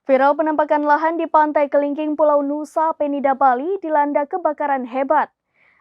Viral penampakan lahan di Pantai Kelingking Pulau Nusa Penida, Bali dilanda kebakaran hebat.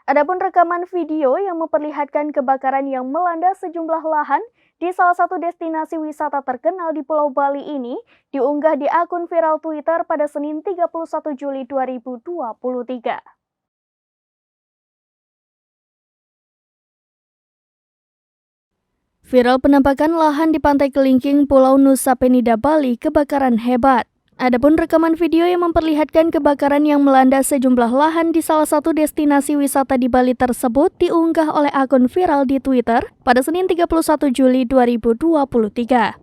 Adapun rekaman video yang memperlihatkan kebakaran yang melanda sejumlah lahan di salah satu destinasi wisata terkenal di Pulau Bali ini diunggah di akun viral Twitter pada Senin 31 Juli 2023. Viral penampakan lahan di Pantai Kelingking Pulau Nusa Penida, Bali kebakaran hebat. Adapun rekaman video yang memperlihatkan kebakaran yang melanda sejumlah lahan di salah satu destinasi wisata di Bali tersebut diunggah oleh akun viral di Twitter pada Senin 31 Juli 2023.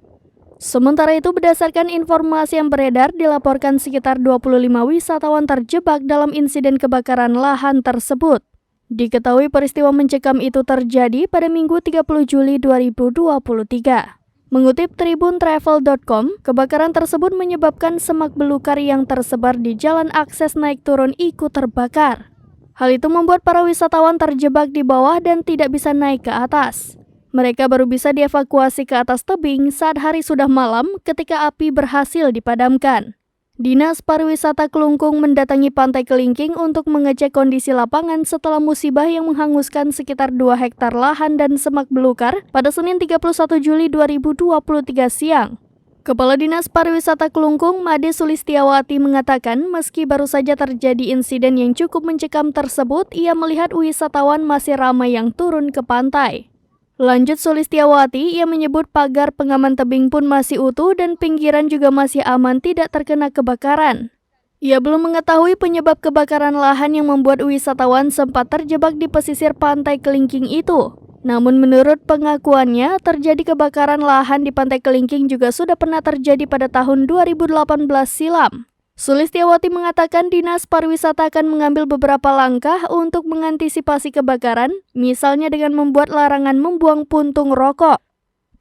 Sementara itu, berdasarkan informasi yang beredar, dilaporkan sekitar 25 wisatawan terjebak dalam insiden kebakaran lahan tersebut. Diketahui peristiwa mencekam itu terjadi pada Minggu 30 Juli 2023. Mengutip tribuntravel.com, kebakaran tersebut menyebabkan semak belukar yang tersebar di jalan akses naik turun ikut terbakar. Hal itu membuat para wisatawan terjebak di bawah dan tidak bisa naik ke atas. Mereka baru bisa dievakuasi ke atas tebing saat hari sudah malam ketika api berhasil dipadamkan. Dinas Pariwisata Kelungkung mendatangi Pantai Kelingking untuk mengecek kondisi lapangan setelah musibah yang menghanguskan sekitar 2 hektar lahan dan semak belukar pada Senin 31 Juli 2023 siang. Kepala Dinas Pariwisata Kelungkung, Made Sulistiawati, mengatakan meski baru saja terjadi insiden yang cukup mencekam tersebut, ia melihat wisatawan masih ramai yang turun ke pantai. Lanjut Sulistiawati, ia menyebut pagar pengaman tebing pun masih utuh dan pinggiran juga masih aman tidak terkena kebakaran. Ia belum mengetahui penyebab kebakaran lahan yang membuat wisatawan sempat terjebak di pesisir Pantai Kelingking itu. Namun menurut pengakuannya, terjadi kebakaran lahan di Pantai Kelingking juga sudah pernah terjadi pada tahun 2018 silam. Sulistiawati mengatakan Dinas Pariwisata akan mengambil beberapa langkah untuk mengantisipasi kebakaran, misalnya dengan membuat larangan membuang puntung rokok.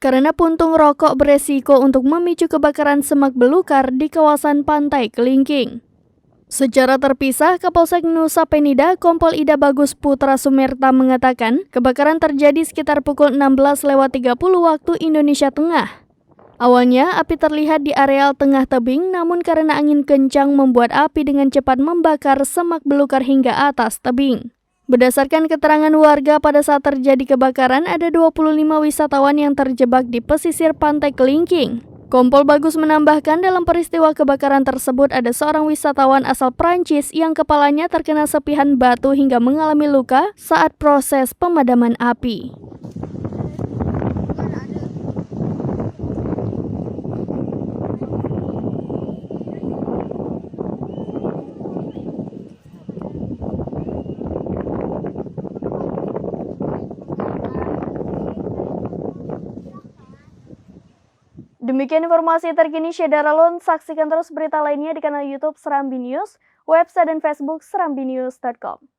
Karena puntung rokok beresiko untuk memicu kebakaran semak belukar di kawasan Pantai Kelingking. Secara terpisah, Kapolsek Nusa Penida, Kompol Ida Bagus Putra Sumerta mengatakan kebakaran terjadi sekitar pukul 16.30 waktu Indonesia Tengah. Awalnya, api terlihat di areal tengah tebing, namun karena angin kencang membuat api dengan cepat membakar semak belukar hingga atas tebing. Berdasarkan keterangan warga, pada saat terjadi kebakaran, ada 25 wisatawan yang terjebak di pesisir Pantai Kelingking. Kompol Bagus menambahkan dalam peristiwa kebakaran tersebut ada seorang wisatawan asal Prancis yang kepalanya terkena sepihan batu hingga mengalami luka saat proses pemadaman api. Demikian informasi terkini Syedaralun. Saksikan terus berita lainnya di kanal YouTube Serambi News, website dan Facebook serambinews.com.